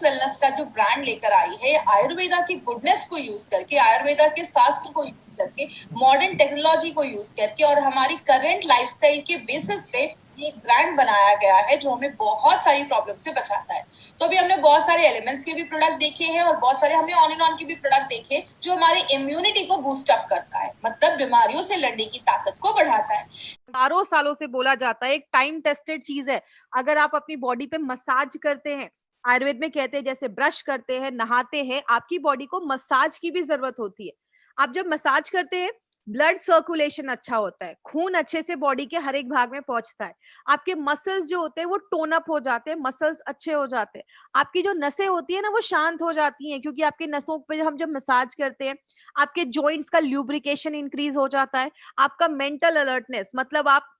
Wellness का जो brand लेकर आई है, आयुर्वेदा की गुडनेस को यूज करके, आयुर्वेदा के शास्त्र को यूज करके, मॉडर्न टेक्नोलॉजी को यूज करके और हमारी करंट लाइफस्टाइल के बेसिस पे ये एक ब्रांड बनाया गया है जो हमें बहुत सारी प्रॉब्लम से बचाता है। तो अभी हमने बहुत सारे एलिमेंट्स के भी प्रोडक्ट देखे हैं और बहुत सारे हमने ऑन एंड ऑन के भी प्रोडक्ट देखे जो हमारी इम्यूनिटी को बूस्ट अप करता है, मतलब बीमारियों से लड़ने की ताकत को बढ़ाता है। हजारों सालों से बोला जाता है, एक टाइम टेस्टेड चीज है। अगर आप अपनी बॉडी पे मसाज करते हैं, आयुर्वेद में कहते हैं जैसे ब्रश करते हैं, नहाते हैं, आपकी बॉडी को मसाज की भी जरूरत होती है। आप जब मसाज करते हैं, ब्लड सर्कुलेशन अच्छा होता है, खून अच्छे से बॉडी के हर एक भाग में पहुंचता है, आपके मसल्स जो होते हैं वो टोन अप हो जाते हैं, मसल्स अच्छे हो जाते हैं, आपकी जो नसें होती है ना वो शांत हो जाती हैं, क्योंकि आपके नसों पे हम जब मसाज करते हैं आपके जॉइंट्स का ल्यूब्रिकेशन इंक्रीज हो जाता है, आपका मेंटल अलर्टनेस, मतलब आप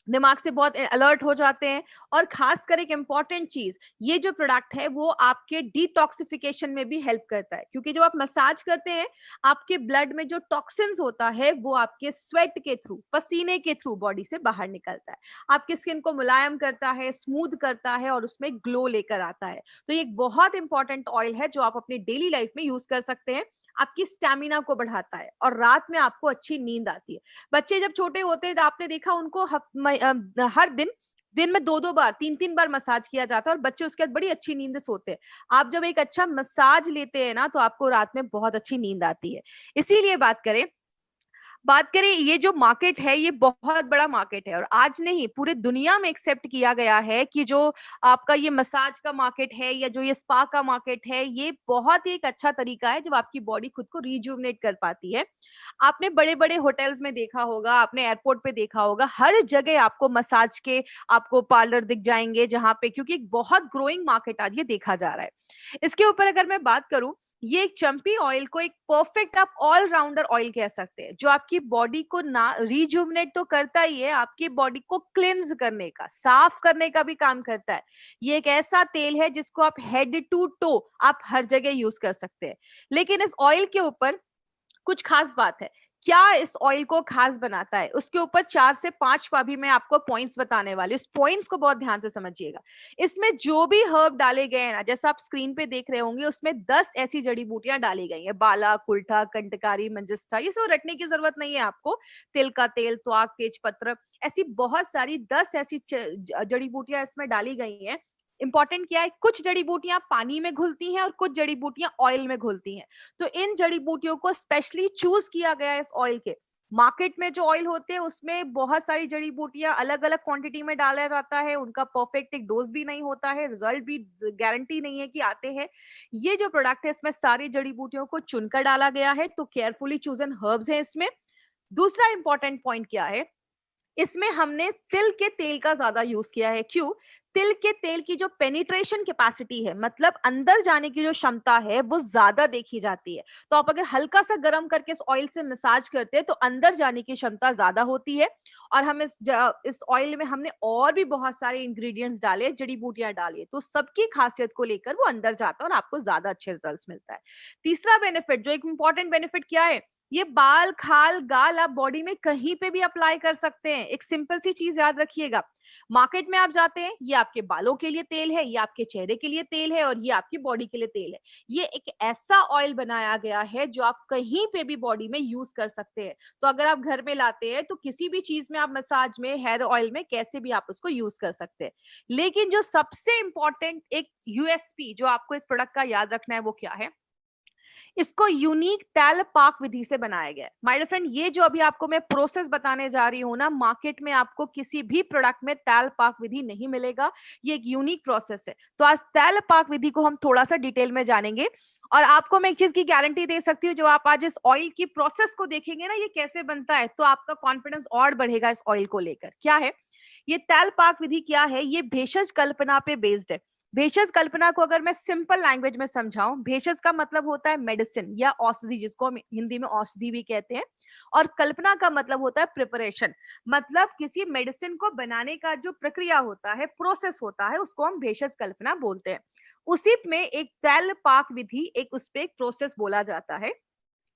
दिमाग से बहुत अलर्ट हो जाते हैं। और खासकर एक इंपॉर्टेंट चीज, ये जो प्रोडक्ट है वो आपके डिटॉक्सिफिकेशन में भी हेल्प करता है, क्योंकि जब आप मसाज करते हैं आपके ब्लड में जो टॉक्सिन्स होता है वो आपके स्वेट के थ्रू, पसीने के थ्रू बॉडी से बाहर निकलता है, आपकी स्किन को मुलायम करता है, स्मूथ करता है और उसमें ग्लो लेकर आता है। तो ये एक बहुत इंपॉर्टेंट ऑयल है जो आप अपनी डेली लाइफ में यूज कर सकते हैं, आपकी स्टैमिना को बढ़ाता है और रात में आपको अच्छी नींद आती है। बच्चे जब छोटे होते हैं तो आपने देखा उनको हर दिन दिन में 2-2 बार 3-3 बार मसाज किया जाता है और बच्चे उसके बाद बड़ी अच्छी नींद से सोते हैं। आप जब एक अच्छा मसाज लेते हैं ना तो आपको रात में बहुत अच्छी नींद आती है। इसीलिए बात करें ये जो मार्केट है ये बहुत बड़ा मार्केट है और आज नहीं पूरे दुनिया में एक्सेप्ट किया गया है कि जो आपका ये मसाज का मार्केट है या जो ये स्पा का मार्केट है ये बहुत ही एक अच्छा तरीका है जब आपकी बॉडी खुद को रिजुवनेट कर पाती है। आपने बड़े बड़े होटल्स में देखा होगा, आपने एयरपोर्ट पे देखा होगा, हर जगह आपको मसाज के आपको पार्लर दिख जाएंगे जहां पे, क्योंकि एक बहुत ग्रोइंग मार्केट आज ये देखा जा रहा है। इसके ऊपर अगर मैं बात करूं, ये एक चंपी ऑयल को एक परफेक्ट आप ऑलराउंडर ऑयल कह सकते हैं, जो आपकी बॉडी को ना रिजुवनेट तो करता ही है, आपकी बॉडी को क्लिंज करने का, साफ करने का भी काम करता है। ये एक ऐसा तेल है जिसको आप हेड टू टो आप हर जगह यूज कर सकते हैं। लेकिन इस ऑयल के ऊपर कुछ खास बात है। क्या इस ऑयल को खास बनाता है, उसके ऊपर 4 से 5 अभी मैं आपको पॉइंट्स बताने वाली हूँ। इस पॉइंट्स को बहुत ध्यान से समझिएगा। इसमें जो भी हर्ब डाले गए हैं ना, जैसा आप स्क्रीन पे देख रहे होंगे, उसमें 10 ऐसी जड़ी बूटियां डाली गई हैं। बाला, कुल्ठा, कंटकारी, मंजिस्था, ये सब रटने की जरूरत नहीं है आपको। तिल का तेल, त्वाक, तेज पत्र, ऐसी बहुत सारी 10 ऐसी जड़ी बूटियां इसमें डाली गई हैं। इंपॉर्टेंट क्या है, कुछ जड़ी बूटियां पानी में घुलती हैं और कुछ जड़ी बूटियां ऑयल में घुलती हैं। तो इन जड़ी बूटियों को स्पेशली चूज किया गया है इस ऑयल के। मार्केट में जो ऑयल होते हैं उसमें बहुत सारी जड़ी बूटियां अलग अलग क्वांटिटी में डाला जाता है, उनका परफेक्ट एक डोज भी नहीं होता है, रिजल्ट भी गारंटी नहीं है कि आते हैं। ये जो प्रोडक्ट है इसमें सारी जड़ी बूटियों को चुनकर डाला गया है, तो केयरफुली चूजन हर्ब्स है इसमें। दूसरा इंपॉर्टेंट पॉइंट क्या है, इसमें हमने तिल के तेल का ज्यादा यूज किया है। क्यों? तिल के तेल की जो पेनिट्रेशन कैपेसिटी है, मतलब अंदर जाने की जो क्षमता है, वो ज्यादा देखी जाती है। तो आप अगर हल्का सा गर्म करके इस ऑयल से मसाज करते हैं तो अंदर जाने की क्षमता ज्यादा होती है। और हम इस ऑयल में हमने और भी बहुत सारे इंग्रेडिएंट्स डाले, जड़ी बूटियां डाली, तो सबकी खासियत को लेकर वो अंदर जाता है और आपको ज्यादा अच्छे रिजल्ट्स मिलता है। तीसरा बेनिफिट, जो एक इंपॉर्टेंट बेनिफिट क्या है, ये बाल, खाल, गाल आप बॉडी में कहीं पे भी अप्लाई कर सकते हैं। एक सिंपल सी चीज याद रखिएगा, मार्केट में आप जाते हैं, ये आपके बालों के लिए तेल है, ये आपके चेहरे के लिए तेल है और ये आपकी बॉडी के लिए तेल है। ये एक ऐसा ऑयल बनाया गया है जो आप कहीं पे भी बॉडी में यूज कर सकते हैं। तो अगर आप घर में लाते हैं तो किसी भी चीज में आप मसाज में, हेयर ऑयल में, कैसे भी आप उसको यूज कर सकते हैं। लेकिन जो सबसे इंपॉर्टेंट एक यूएसपी जो आपको इस प्रोडक्ट का याद रखना है वो क्या है, इसको यूनिक तैल पाक विधि से बनाया गया है। माय डियर फ्रेंड, ये जो अभी आपको मैं प्रोसेस बताने जा रही हूँ ना, मार्केट में आपको किसी भी प्रोडक्ट में तैल पाक विधि नहीं मिलेगा। ये एक यूनिक प्रोसेस है। तो आज तैल पाक विधि को हम थोड़ा सा डिटेल में जानेंगे और आपको मैं एक चीज की गारंटी दे सकती हूँ, जो आप आज इस ऑयल की प्रोसेस को देखेंगे ना, ये कैसे बनता है, तो आपका कॉन्फिडेंस और बढ़ेगा इस ऑयल को लेकर। क्या है ये तैल पाक विधि? क्या है ये? भेषज कल्पना पे बेस्ड है। भेषज कल्पना को अगर मैं सिंपल लैंग्वेज में समझाऊं, भेषज का मतलब होता है मेडिसिन या औषधि, जिसको हम हिंदी में औषधि भी कहते हैं। और कल्पना का मतलब होता है प्रिपरेशन, मतलब किसी मेडिसिन को बनाने का जो प्रक्रिया होता है, प्रोसेस होता है, उसको हम भेषज कल्पना बोलते हैं। उसी में एक तैल पाक विधि, एक उस पे एक प्रोसेस बोला जाता है,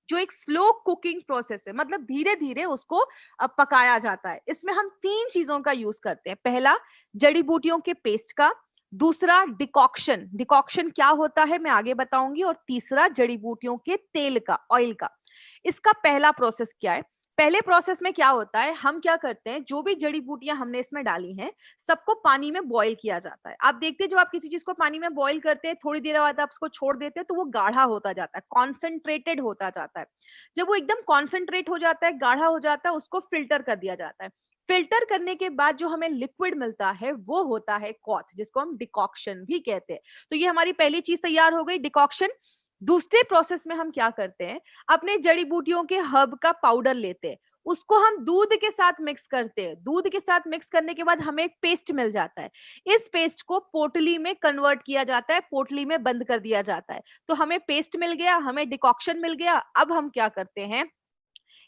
जो एक स्लो कुकिंग प्रोसेस है, मतलब धीरे धीरे उसको पकाया जाता है। इसमें हम 3 चीजों का यूज करते हैं। पहला, जड़ी बूटियों के पेस्ट का। दूसरा डिकॉक्शन, डिकॉक्शन क्या होता है मैं आगे बताऊंगी। और तीसरा जड़ी बूटियों के तेल का, ऑयल का। इसका पहला प्रोसेस क्या है? पहले प्रोसेस में क्या होता है, हम क्या करते हैं, जो भी जड़ी बूटियां हमने इसमें डाली हैं सबको पानी में बॉईल किया जाता है। आप देखते हैं जब आप किसी चीज को पानी में बॉईल करते हैं, थोड़ी देर बाद आप उसको छोड़ देते हैं तो वो गाढ़ा होता जाता है, कॉन्सेंट्रेटेड होता जाता है। जब वो एकदम कॉन्सेंट्रेट हो जाता है, गाढ़ा हो जाता है, उसको फिल्टर कर दिया जाता है। फिल्टर करने के बाद जो हमें लिक्विड मिलता है वो होता है कॉथ, जिसको हम डिकॉक्शन भी कहते हैं। तो ये हमारी पहली चीज तैयार हो गई, डिकॉक्शन। दूसरे प्रोसेस में हम क्या करते हैं, अपने जड़ी बूटियों के हर्ब का पाउडर लेते हैं, उसको हम दूध के साथ मिक्स करते हैं। दूध के साथ मिक्स करने के बाद हमें एक पेस्ट मिल जाता है। इस पेस्ट को पोटली में कन्वर्ट किया जाता है, पोटली में बंद कर दिया जाता है। तो हमें पेस्ट मिल गया, हमें डिकॉक्शन मिल गया। अब हम क्या करते हैं,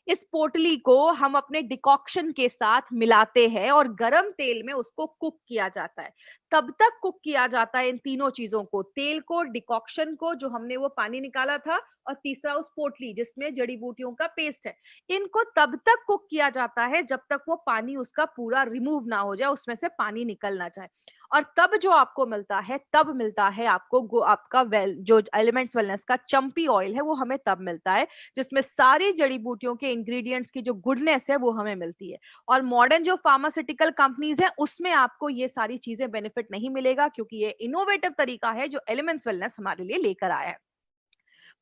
इस पोटली को हम अपने डिकॉक्शन के साथ मिलाते हैं और गरम तेल में उसको कुक किया जाता है। तब तक कुक किया जाता है इन तीनों चीजों को, तेल को, डिकॉक्शन को जो हमने वो पानी निकाला था, और तीसरा उस पोटली जिसमें जड़ी बूटियों का पेस्ट है। इनको तब तक कुक किया जाता है जब तक वो पानी उसका पूरा रिमूव ना हो जाए, उसमें से पानी निकल ना जाए। और तब जो आपको मिलता है, तब मिलता है आपको आपका जो एलिमेंट्स वेलनेस का चंपी ऑयल है वो हमें तब मिलता है, जिसमें सारी जड़ी बूटियों के इंग्रेडिएंट्स की जो गुडनेस है वो हमें मिलती है। और मॉडर्न जो फार्मास्यूटिकल कंपनीज है उसमें आपको ये सारी चीजें बेनिफिट नहीं मिलेगा, क्योंकि ये इनोवेटिव तरीका है जो एलिमेंट्स वेलनेस हमारे लिए लेकर आया है।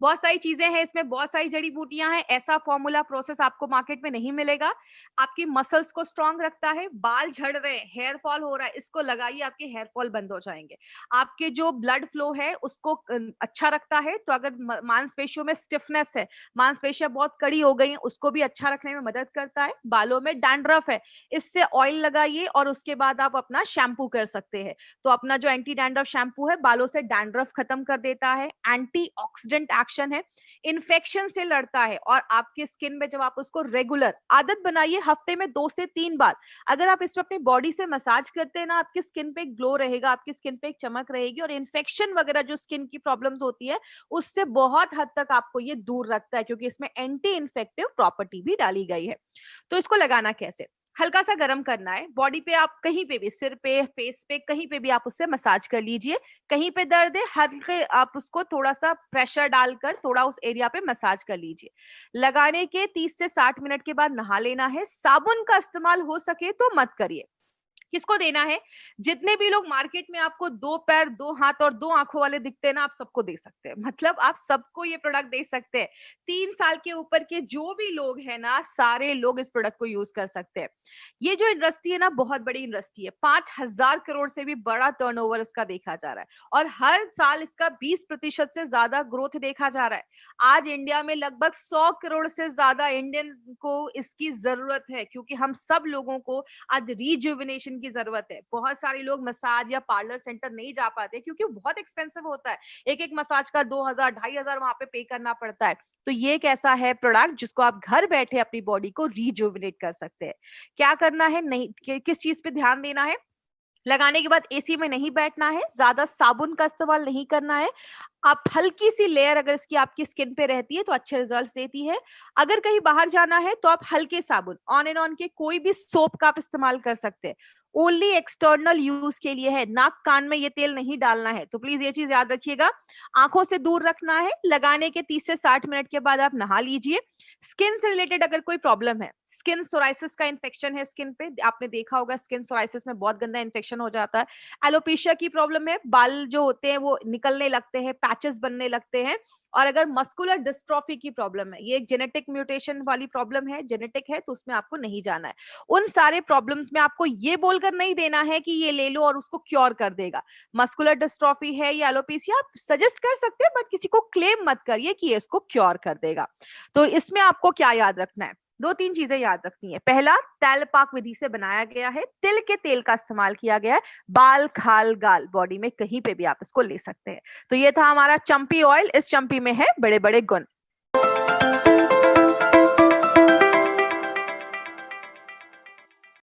बहुत सारी चीजें हैं इसमें, बहुत सारी जड़ी बूटियां हैं, ऐसा फॉर्मूला प्रोसेस आपको मार्केट में नहीं मिलेगा। आपकी मसल्स को स्ट्रांग रखता है, बाल झड़ रहे हैं, हेयर फॉल हो रहा है, इसको लगाइए, आपके हेयर फॉल बंद हो जाएंगे। आपके जो ब्लड फ्लो है उसको अच्छा रखता है। तो अगर मांसपेशियों में स्टिफनेस है, मांसपेशियां बहुत कड़ी हो गई, उसको भी अच्छा रखने में मदद करता है। बालों में डैंड्रफ है, इससे ऑयल लगाइए और उसके बाद आप अपना शैम्पू कर सकते हैं। तो अपना जो एंटी डैंड्रफ शैम्पू है बालों से डैंड्रफ खत्म कर देता है, एंटीऑक्सीडेंट एक्शन है, इन्फेक्शन से लड़ता है। और आपकी स्किन में जब आप उसको रेगुलर, आदत बनाइए हफ्ते में 2 से 3 बार, अगर आप इसको अपनी बॉडी से मसाज करते हैं ना, आपकी स्किन पे ग्लो रहेगा, आपकी स्किन पे एक चमक रहेगी, और इन्फेक्शन वगैरह जो स्किन की प्रॉब्लम्स होती है उससे बहुत हद तक आपको ये दूर रखता है, क्योंकि इसमें एंटी इन्फेक्टिव प्रॉपर्टी भी डाली गई है। तो इसको लगाना कैसे, हल्का सा गर्म करना है बॉडी पे, आप कहीं पे भी, सिर पे, फेस पे, कहीं पे भी आप उससे मसाज कर लीजिए। कहीं पे दर्द है, हल्के आप उसको थोड़ा सा प्रेशर डालकर थोड़ा उस एरिया पे मसाज कर लीजिए। लगाने के 30 से 60 मिनट के बाद नहा लेना है। साबुन का इस्तेमाल हो सके तो मत करिए। किसको देना है, जितने भी लोग मार्केट में आपको 2 पैर, 2 हाथ और 2 आंखों वाले दिखते हैं ना, आप सबको दे सकते हैं। मतलब आप सबको ये प्रोडक्ट दे सकते हैं। 3 साल के ऊपर के जो भी लोग हैं ना, सारे लोग इस प्रोडक्ट को यूज कर सकते हैं। ये जो इंडस्ट्री है ना, बहुत बड़ी इंडस्ट्री है, 5,000 करोड़ से भी बड़ा टर्नओवर इसका देखा जा रहा है, और हर साल इसका 20% से ज्यादा ग्रोथ देखा जा रहा है। आज इंडिया में लगभग 100 करोड़ से ज्यादा इंडियन को इसकी जरूरत है, क्योंकि हम सब लोगों को आज रिजुविनेशन की जरूरत है। बहुत सारे लोग मसाज या पार्लर सेंटर नहीं जा पाते क्योंकि वो बहुत एक्सपेंसिव होता है, एक एक मसाज का 2,000 2,500 वहां पे करना पड़ता है। तो ये एक ऐसा है प्रोडक्ट जिसको आप घर बैठे अपनी बॉडी को रिजुविनेट कर सकते हैं। क्या करना है, नहीं किस चीज पे ध्यान देना है, लगाने के बाद एसी में नहीं बैठना है, ज्यादा साबुन का इस्तेमाल नहीं करना है। आप हल्की सी लेयर अगर इसकी आपकी स्किन पे रहती है तो अच्छे रिजल्ट्स देती है। अगर कहीं बाहर जाना है तो आप हल्के साबुन, ऑन एंड ऑन के कोई भी सोप का आप इस्तेमाल कर सकते हैं। ओनली एक्सटर्नल यूज के लिए है, नाक कान में ये तेल नहीं डालना है। तो प्लीज ये चीज याद रखिएगा, आंखों से दूर रखना है। लगाने के 30 से 60 मिनट के बाद आप नहा लीजिए। स्किन से रिलेटेड अगर कोई प्रॉब्लम है, स्किन सोराइसिस का इन्फेक्शन है स्किन पे, आपने देखा होगा स्किन सोराइसिस में बहुत गंदा इन्फेक्शन हो जाता है। एलोपेशिया की प्रॉब्लम है, बाल जो होते हैं वो निकलने लगते हैं, पैचेस बनने लगते हैं। और अगर मस्कुलर डिस्ट्रॉफी की प्रॉब्लम है, ये एक जेनेटिक म्यूटेशन वाली प्रॉब्लम है, जेनेटिक है, तो उसमें आपको नहीं जाना है। उन सारे प्रॉब्लम्स में आपको ये बोलकर नहीं देना है कि ये ले लो और उसको क्योर कर देगा। मस्कुलर डिस्ट्रॉफी है या एलोपेशिया, आप सजेस्ट कर सकते हैं, बट किसी को क्लेम मत करिए कि ये इसको क्योर कर देगा। तो इसमें आपको क्या याद रखना है, 2-3 चीजें याद रखनी है। पहला, तैलपाक विधि से बनाया गया है, तिल के तेल का इस्तेमाल किया गया है, बाल, खाल, गाल, बॉडी में कहीं पे भी आप इसको ले सकते हैं। तो ये था हमारा चंपी ऑयल, इस चंपी में है बड़े बड़े गुण।